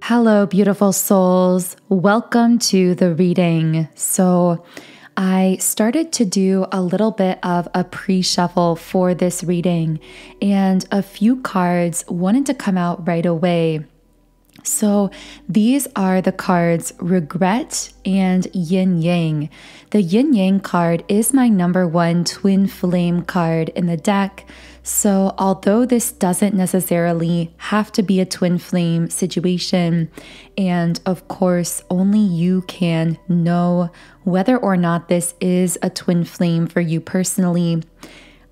Hello, beautiful souls. Welcome to the reading. So I started to do a little bit of a pre-shuffle for this reading, and a few cards wanted to come out right away. So these are the cards Regret and Yin Yang. The Yin Yang card is my number one twin flame card in the deck. So although this doesn't necessarily have to be a twin flame situation, and of course only you can know whether or not this is a twin flame for you personally,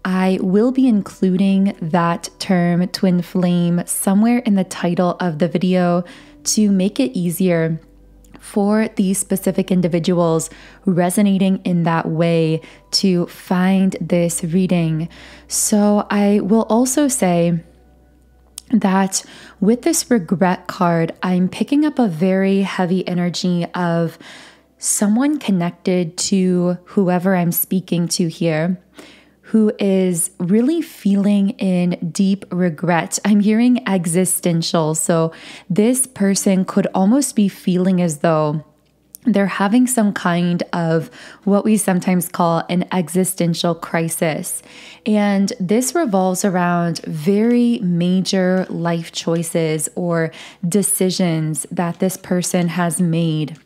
I will be including that term twin flame somewhere in the title of the video to make it easier for these specific individuals resonating in that way to find this reading. So I will also say that with this regret card, I'm picking up a very heavy energy of someone connected to whoever I'm speaking to here, who is really feeling in deep regret. I'm hearing existential. So this person could almost be feeling as though they're having some kind of what we sometimes call an existential crisis. And this revolves around very major life choices or decisions that this person has made.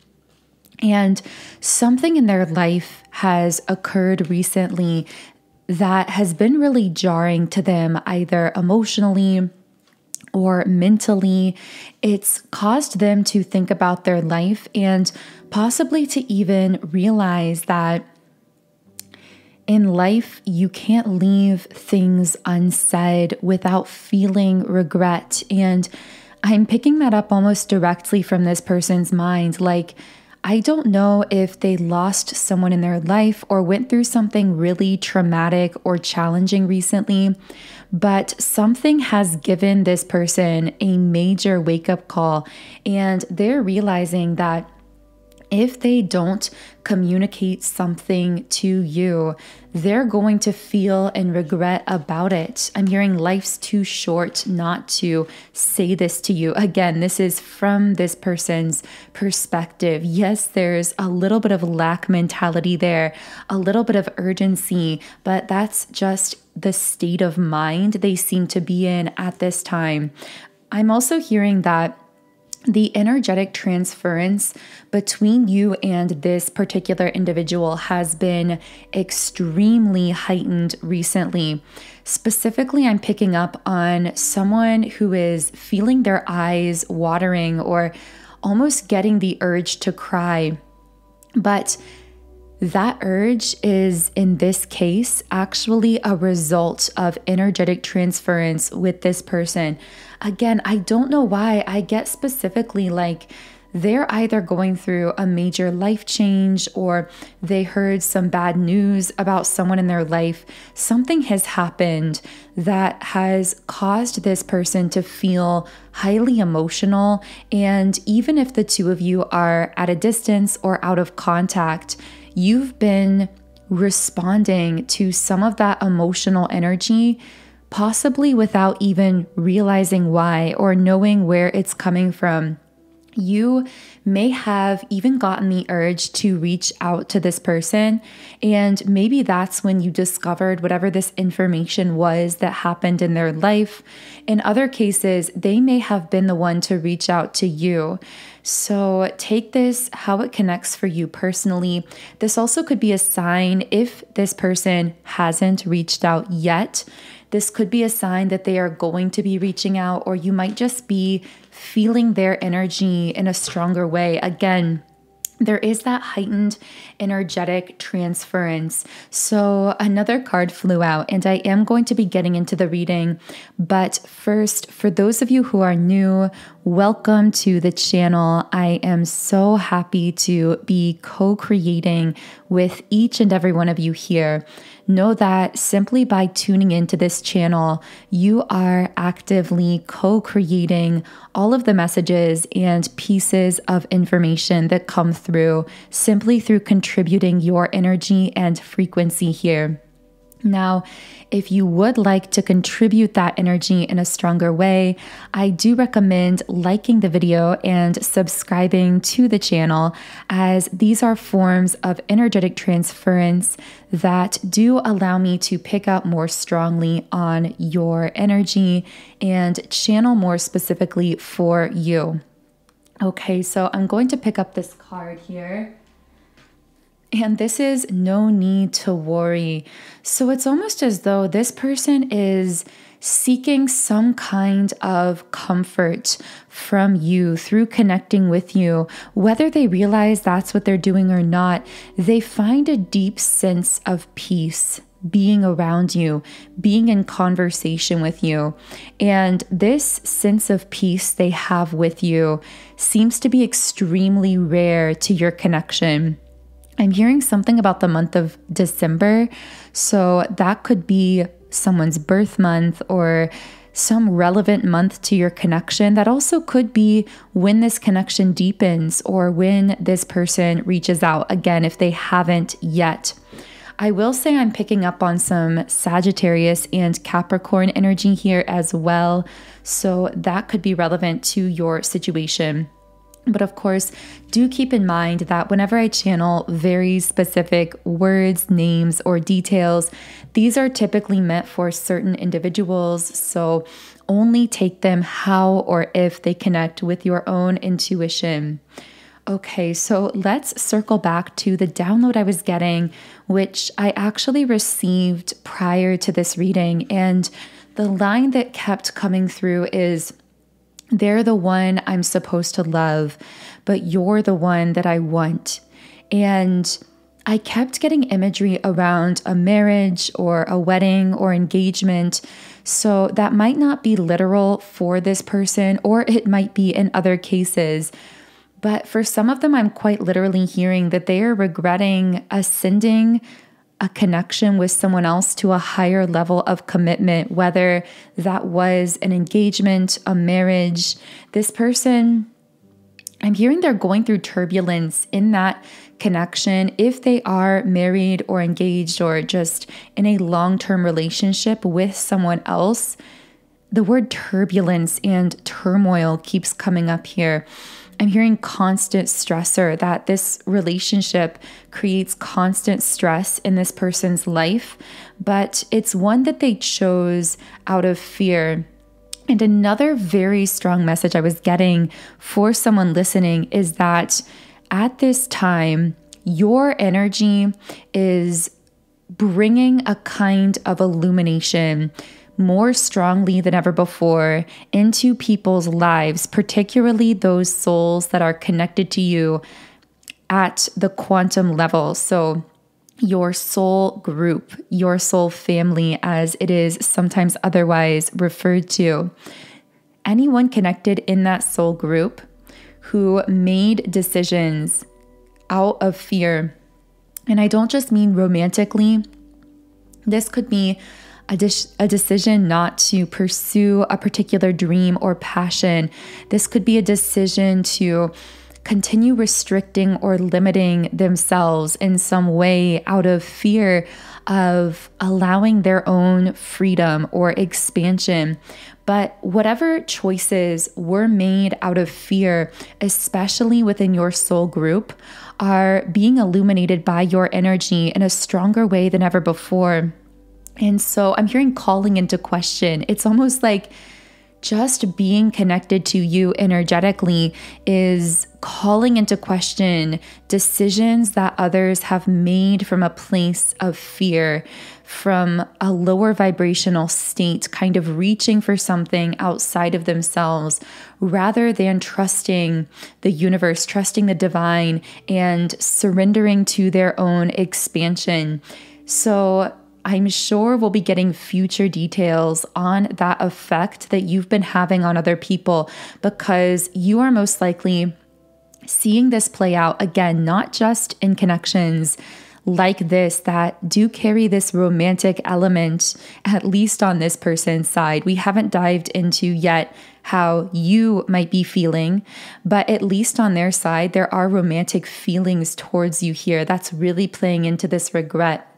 And something in their life has occurred recently that has been really jarring to them, either emotionally or mentally. It's caused them to think about their life and possibly to even realize that in life, you can't leave things unsaid without feeling regret. And I'm picking that up almost directly from this person's mind. Like, I don't know if they lost someone in their life or went through something really traumatic or challenging recently, but something has given this person a major wake-up call, and they're realizing that if they don't communicate something to you, they're going to feel and regret about it. I'm hearing life's too short not to say this to you. Again, this is from this person's perspective. Yes, there's a little bit of lack mentality there, a little bit of urgency, but that's just the state of mind they seem to be in at this time. I'm also hearing that the energetic transference between you and this particular individual has been extremely heightened recently. Specifically, I'm picking up on someone who is feeling their eyes watering or almost getting the urge to cry. But that urge is, in this case, actually a result of energetic transference with this person. Again, I don't know why. I get specifically like they're either going through a major life change or they heard some bad news about someone in their life. Something has happened that has caused this person to feel highly emotional. And even if the two of you are at a distance or out of contact, you've been responding to some of that emotional energy, possibly without even realizing why or knowing where it's coming from. You may have even gotten the urge to reach out to this person, and maybe that's when you discovered whatever this information was that happened in their life. In other cases, they may have been the one to reach out to you. So take this how it connects for you personally. This also could be a sign if this person hasn't reached out yet. This could be a sign that they are going to be reaching out, or you might just be feeling their energy in a stronger way. Again, there is that heightened energetic transference. So another card flew out, and I am going to be getting into the reading. But first, for those of you who are new, welcome to the channel. I am so happy to be co-creating with each and every one of you here. Know that simply by tuning into this channel, you are actively co-creating all of the messages and pieces of information that come through simply through contributing your energy and frequency here. Now, if you would like to contribute that energy in a stronger way, I do recommend liking the video and subscribing to the channel, as these are forms of energetic transference that do allow me to pick up more strongly on your energy and channel more specifically for you. Okay, so I'm going to pick up this card here. And this is no need to worry. So it's almost as though this person is seeking some kind of comfort from you through connecting with you. Whether they realize that's what they're doing or not, they find a deep sense of peace being around you, being in conversation with you. And this sense of peace they have with you seems to be extremely rare to your connection. I'm hearing something about the month of December, so that could be someone's birth month or some relevant month to your connection. That also could be when this connection deepens or when this person reaches out, again, if they haven't yet. I will say I'm picking up on some Sagittarius and Capricorn energy here as well, so that could be relevant to your situation. But of course, do keep in mind that whenever I channel very specific words, names, or details, these are typically meant for certain individuals. So only take them how or if they connect with your own intuition. Okay, so let's circle back to the download I was getting, which I actually received prior to this reading. And the line that kept coming through is, "They're the one I'm supposed to love, but you're the one that I want." And I kept getting imagery around a marriage or a wedding or engagement. So that might not be literal for this person, or it might be in other cases. But for some of them, I'm quite literally hearing that they are regretting ascending a connection with someone else to a higher level of commitment, whether that was an engagement, a marriage. This person, I'm hearing they're going through turbulence in that connection. If they are married or engaged or just in a long-term relationship with someone else, the word turbulence and turmoil keeps coming up here. I'm hearing constant stressor, that this relationship creates constant stress in this person's life, but it's one that they chose out of fear. And another very strong message I was getting for someone listening is that at this time, your energy is bringing a kind of illumination more strongly than ever before into people's lives, particularly those souls that are connected to you at the quantum level. So your soul group, your soul family, as it is sometimes otherwise referred to. Anyone connected in that soul group who made decisions out of fear. And I don't just mean romantically. This could be a decision not to pursue a particular dream or passion. This could be a decision to continue restricting or limiting themselves in some way out of fear of allowing their own freedom or expansion. But whatever choices were made out of fear, especially within your soul group, are being illuminated by your energy in a stronger way than ever before. And so I'm hearing calling into question. It's almost like just being connected to you energetically is calling into question decisions that others have made from a place of fear, from a lower vibrational state, kind of reaching for something outside of themselves, rather than trusting the universe, trusting the divine, and surrendering to their own expansion. So I'm sure we'll be getting future details on that effect that you've been having on other people, because you are most likely seeing this play out, again, not just in connections like this that do carry this romantic element, at least on this person's side. We haven't dived into yet how you might be feeling, but at least on their side, there are romantic feelings towards you here. That's really playing into this regret.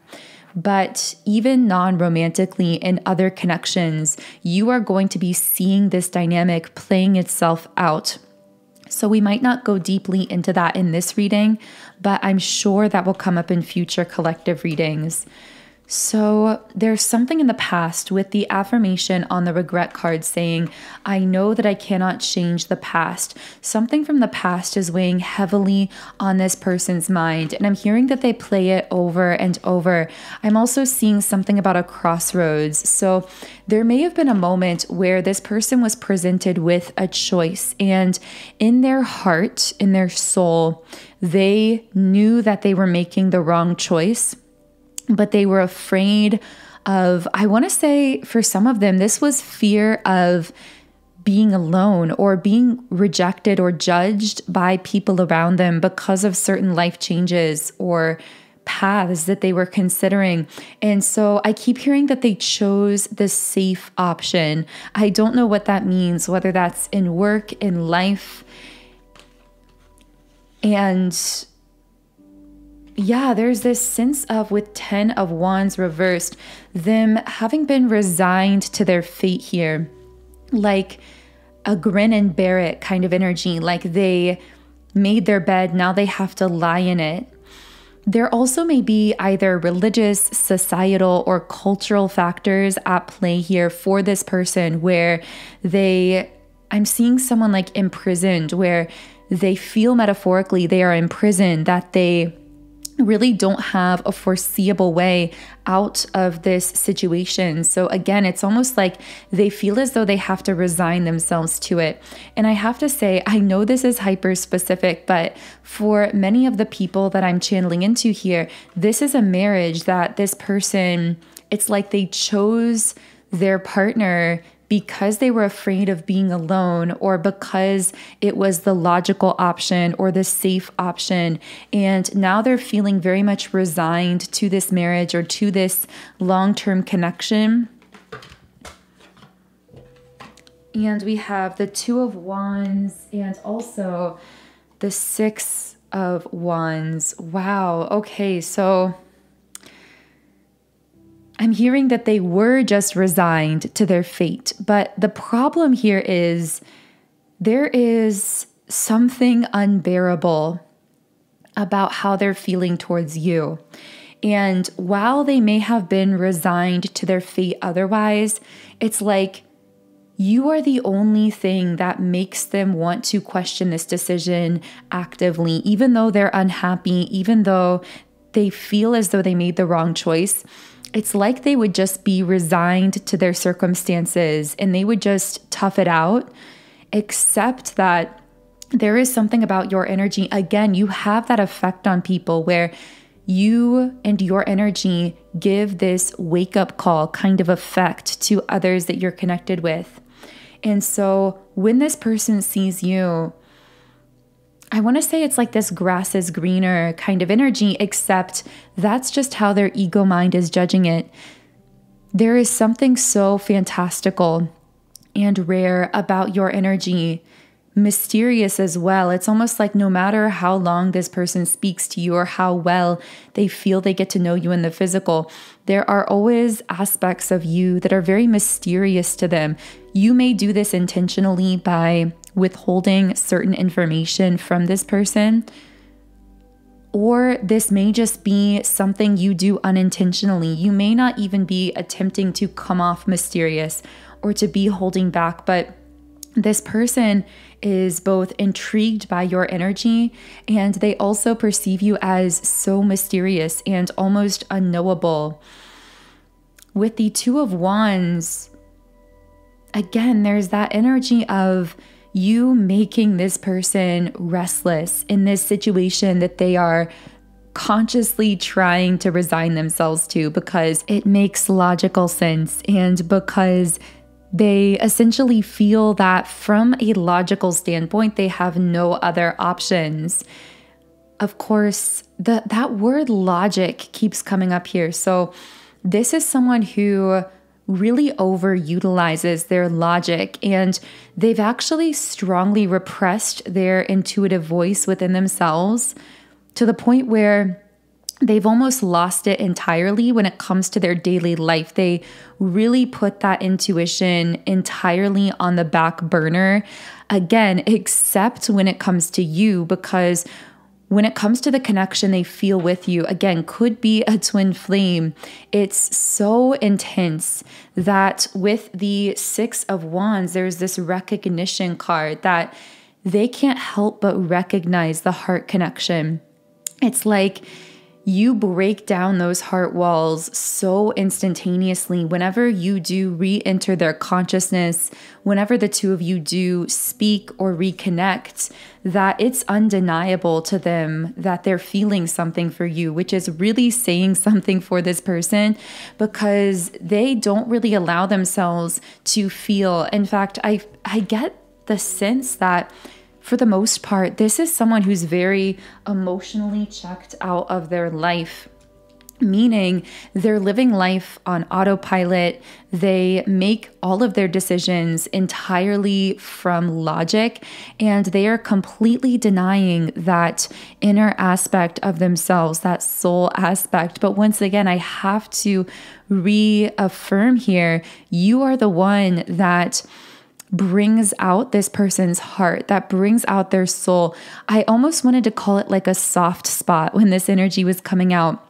But even non-romantically in other connections, you are going to be seeing this dynamic playing itself out. So we might not go deeply into that in this reading, but I'm sure that will come up in future collective readings. So there's something in the past with the affirmation on the regret card saying, I know that I cannot change the past. Something from the past is weighing heavily on this person's mind. And I'm hearing that they play it over and over. I'm also seeing something about a crossroads. So there may have been a moment where this person was presented with a choice, and in their heart, in their soul, they knew that they were making the wrong choice. But they were afraid of, I want to say for some of them, this was fear of being alone or being rejected or judged by people around them because of certain life changes or paths that they were considering. And so I keep hearing that they chose the safe option. I don't know what that means, whether that's in work, in life. And yeah, there's this sense of, with 10 of Wands reversed, them having been resigned to their fate here, like a grin and bear it kind of energy, like they made their bed, now they have to lie in it. There also may be either religious, societal, or cultural factors at play here for this person where I'm seeing someone like imprisoned, where they feel metaphorically they are imprisoned, that they really don't have a foreseeable way out of this situation. So again, it's almost like they feel as though they have to resign themselves to it. And I have to say, I know this is hyper specific, but for many of the people that I'm channeling into here, this is a marriage that this person, it's like they chose their partner because they were afraid of being alone, or because it was the logical option or the safe option. And now they're feeling very much resigned to this marriage or to this long-term connection. And we have the 2 of Wands and also the 6 of Wands. Wow. Okay. So I'm hearing that they were just resigned to their fate. But the problem here is there is something unbearable about how they're feeling towards you. And while they may have been resigned to their fate otherwise, it's like you are the only thing that makes them want to question this decision actively, even though they're unhappy, even though they feel as though they made the wrong choice. It's like they would just be resigned to their circumstances and they would just tough it out, except that there is something about your energy. Again, you have that effect on people where you and your energy give this wake-up call kind of effect to others that you're connected with. And so when this person sees you, I want to say it's like this grass is greener kind of energy, except that's just how their ego mind is judging it. There is something so fantastical and rare about your energy, mysterious as well. It's almost like no matter how long this person speaks to you or how well they feel they get to know you in the physical, there are always aspects of you that are very mysterious to them. You may do this intentionally by withholding certain information from this person, or this may just be something you do unintentionally. You may not even be attempting to come off mysterious or to be holding back, but this person is both intrigued by your energy and they also perceive you as so mysterious and almost unknowable. With the 2 of Wands, again, there's that energy of you making this person restless in this situation that they are consciously trying to resign themselves to because it makes logical sense and because they essentially feel that from a logical standpoint, they have no other options. Of course, that word logic keeps coming up here. So this is someone who really overutilizes their logic, and they've actually strongly repressed their intuitive voice within themselves to the point where they've almost lost it entirely when it comes to their daily life. They really put that intuition entirely on the back burner. Again, except when it comes to you, because when it comes to the connection they feel with you, again, could be a twin flame. It's so intense that with the Six of Wands, there's this recognition card that they can't help but recognize the heart connection. It's like you break down those heart walls so instantaneously whenever you do re-enter their consciousness, whenever the two of you do speak or reconnect, that it's undeniable to them that they're feeling something for you, which is really saying something for this person, because they don't really allow themselves to feel. In fact, I get the sense that for the most part, this is someone who's very emotionally checked out of their life, meaning they're living life on autopilot. They make all of their decisions entirely from logic, and they are completely denying that inner aspect of themselves, that soul aspect. But once again, I have to reaffirm here, you are the one that brings out this person's heart, that brings out their soul. I almost wanted to call it like a soft spot when this energy was coming out.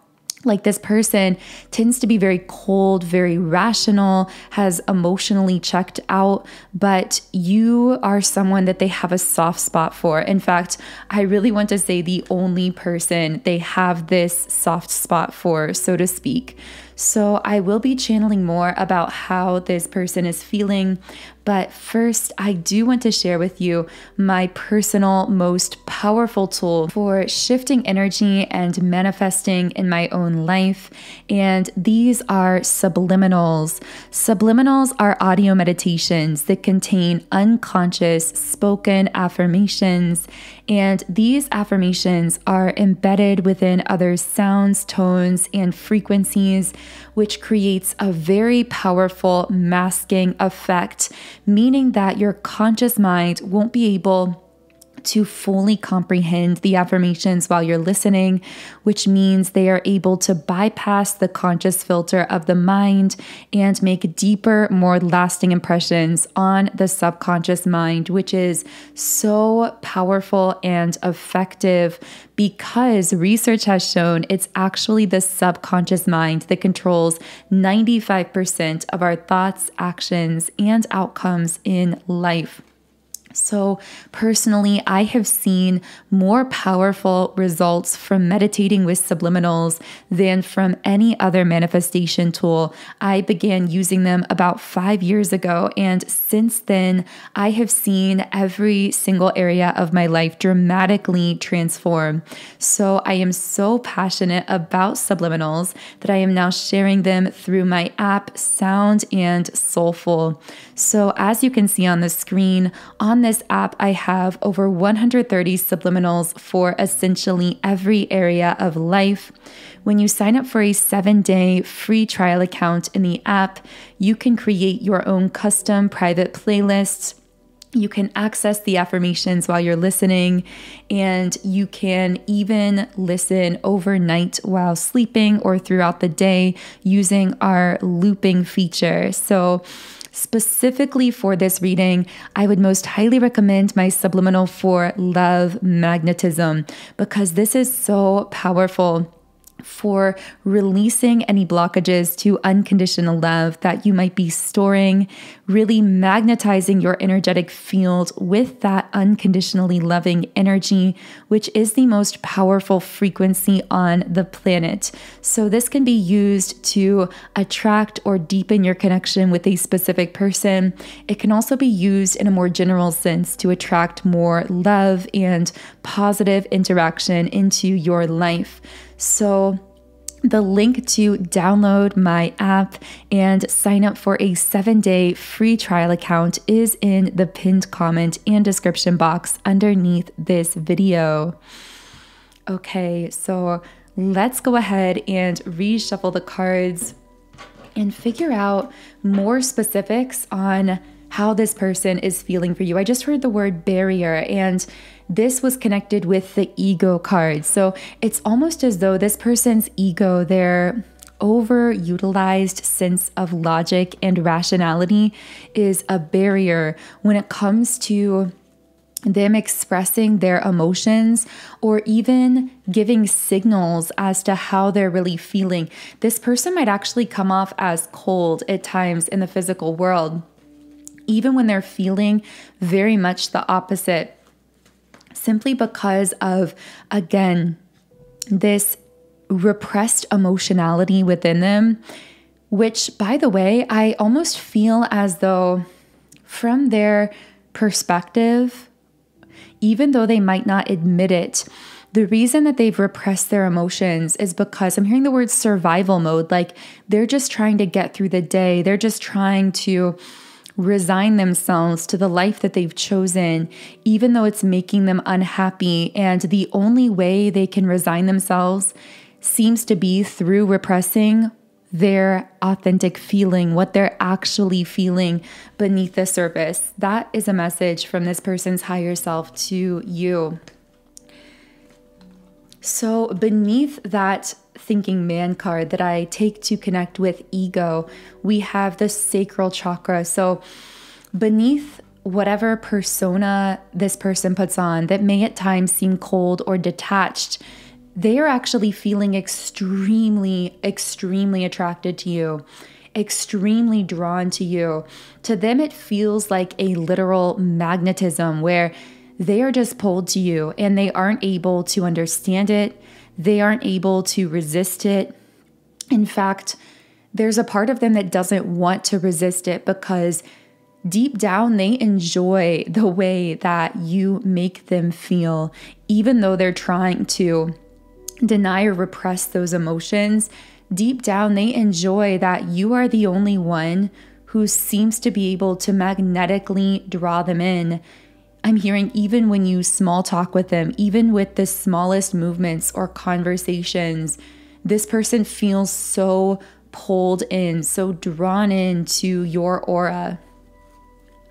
Like, this person tends to be very cold, very rational, has emotionally checked out, but you are someone that they have a soft spot for. In fact, I really want to say the only person they have this soft spot for, so to speak. So I will be channeling more about how this person is feeling. But first, I do want to share with you my personal, most powerful tool for shifting energy and manifesting in my own life. And these are subliminals. Subliminals are audio meditations that contain unconscious spoken affirmations. And these affirmations are embedded within other sounds, tones, and frequencies, which creates a very powerful masking effect, meaning that your conscious mind won't be able to fully comprehend the affirmations while you're listening, which means they are able to bypass the conscious filter of the mind and make deeper, more lasting impressions on the subconscious mind, which is so powerful and effective because research has shown it's actually the subconscious mind that controls 95% of our thoughts, actions, and outcomes in life. So personally, I have seen more powerful results from meditating with subliminals than from any other manifestation tool. I began using them about 5 years ago, and since then, I have seen every single area of my life dramatically transform. So I am so passionate about subliminals that I am now sharing them through my app, Sound and Soulful. So as you can see on the screen, on this app, I have over 130 subliminals for essentially every area of life. When you sign up for a 7-day free trial account in the app, you can create your own custom private playlists. You can access the affirmations while you're listening, and you can even listen overnight while sleeping or throughout the day using our looping feature. So specifically for this reading, I would most highly recommend my subliminal for love, Magnetism, because this is so powerful for releasing any blockages to unconditional love that you might be storing, really magnetizing your energetic field with that unconditionally loving energy, which is the most powerful frequency on the planet. So this can be used to attract or deepen your connection with a specific person. It can also be used in a more general sense to attract more love and positive interaction into your life. So the link to download my app and sign up for a 7-day free trial account is in the pinned comment and description box underneath this video. Okay, so let's go ahead and reshuffle the cards and figure out more specifics on how this person is feeling for you. I just heard the word barrier, and this was connected with the ego card. So it's almost as though this person's ego, their overutilized sense of logic and rationality, is a barrier when it comes to them expressing their emotions or even giving signals as to how they're really feeling. This person might actually come off as cold at times in the physical world, even when they're feeling very much the opposite, simply because of, again, this repressed emotionality within them, which, by the way, I almost feel as though from their perspective, even though they might not admit it, the reason that they've repressed their emotions is because I'm hearing the word survival mode. Like they're just trying to get through the day. They're just trying to resign themselves to the life that they've chosen, even though it's making them unhappy. And the only way they can resign themselves seems to be through repressing their authentic feeling, what they're actually feeling beneath the surface. That is a message from this person's higher self to you. So beneath that thinking man card that I take to connect with ego, we have the sacral chakra. So beneath whatever persona this person puts on that may at times seem cold or detached, they are actually feeling extremely, extremely attracted to you, extremely drawn to you. To them, it feels like a literal magnetism where they are just pulled to you and they aren't able to understand it. They aren't able to resist it. In fact, there's a part of them that doesn't want to resist it because deep down, they enjoy the way that you make them feel, even though they're trying to deny or repress those emotions. Deep down, they enjoy that you are the only one who seems to be able to magnetically draw them in. I'm hearing even when you small talk with them, even with the smallest movements or conversations, this person feels so pulled in, so drawn into your aura.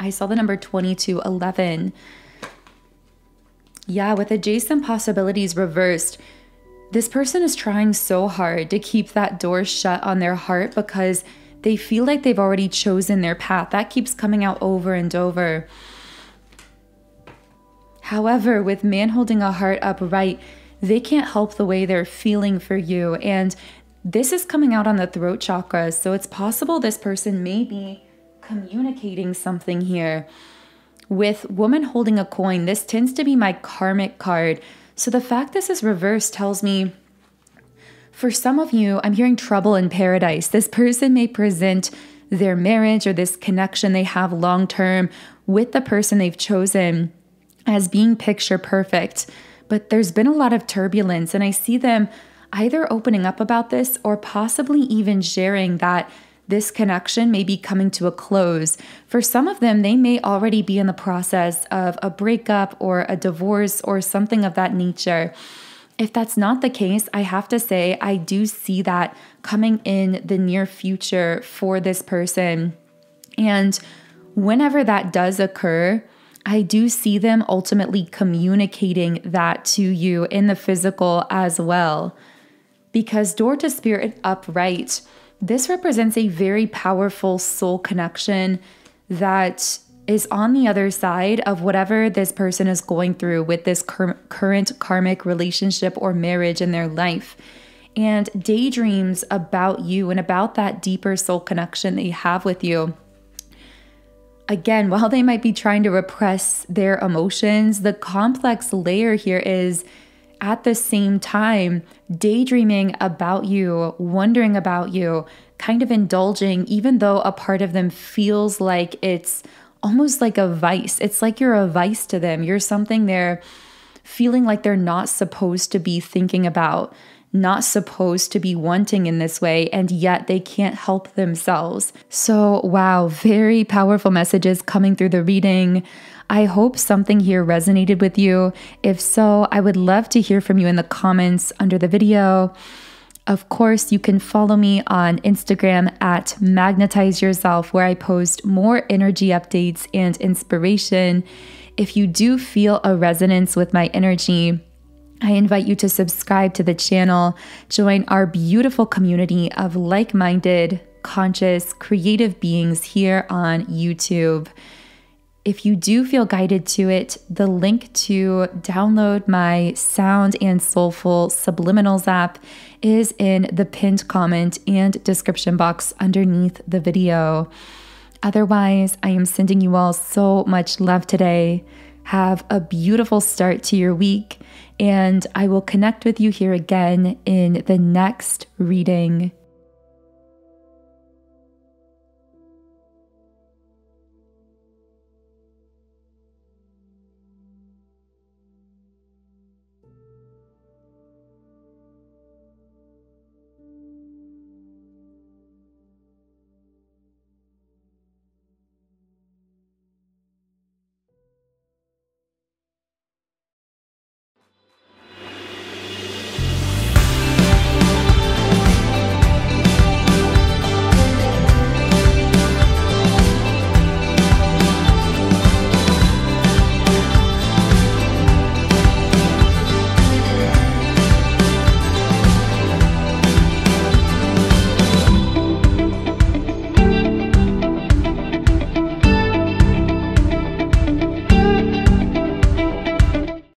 I saw the number 2211. Yeah, with adjacent possibilities reversed, this person is trying so hard to keep that door shut on their heart because they feel like they've already chosen their path. That keeps coming out over and over. However, with man holding a heart upright, they can't help the way they're feeling for you. And this is coming out on the throat chakra. So it's possible this person may be communicating something here. With woman holding a coin, this tends to be my karmic card. So the fact this is reversed tells me, for some of you, I'm hearing trouble in paradise. This person may present their marriage or this connection they have long-term with the person they've chosen as being picture perfect. But there's been a lot of turbulence, and I see them either opening up about this or possibly even sharing that this connection may be coming to a close. For some of them, they may already be in the process of a breakup or a divorce or something of that nature. If that's not the case, I have to say I do see that coming in the near future for this person. And whenever that does occur, I do see them ultimately communicating that to you in the physical as well. Because door to spirit upright, this represents a very powerful soul connection that is on the other side of whatever this person is going through with this current karmic relationship or marriage in their life, and daydreams about you and about that deeper soul connection they have with you. Again, while they might be trying to repress their emotions, the complex layer here is at the same time daydreaming about you, wondering about you, kind of indulging, even though a part of them feels like it's almost like a vice. It's like you're a vice to them. You're something they're feeling like they're not supposed to be thinking about, not supposed to be wanting in this way, and yet they can't help themselves. So, wow, very powerful messages coming through the reading. I hope something here resonated with you. If so, I would love to hear from you in the comments under the video. Of course, you can follow me on Instagram at Magnetize Yourself, where I post more energy updates and inspiration. If you do feel a resonance with my energy, I invite you to subscribe to the channel, join our beautiful community of like-minded, conscious, creative beings here on YouTube. If you do feel guided to it, the link to download my sound and soulful Subliminals app is in the pinned comment and description box underneath the video. Otherwise, I am sending you all so much love today. Have a beautiful start to your week, and I will connect with you here again in the next reading.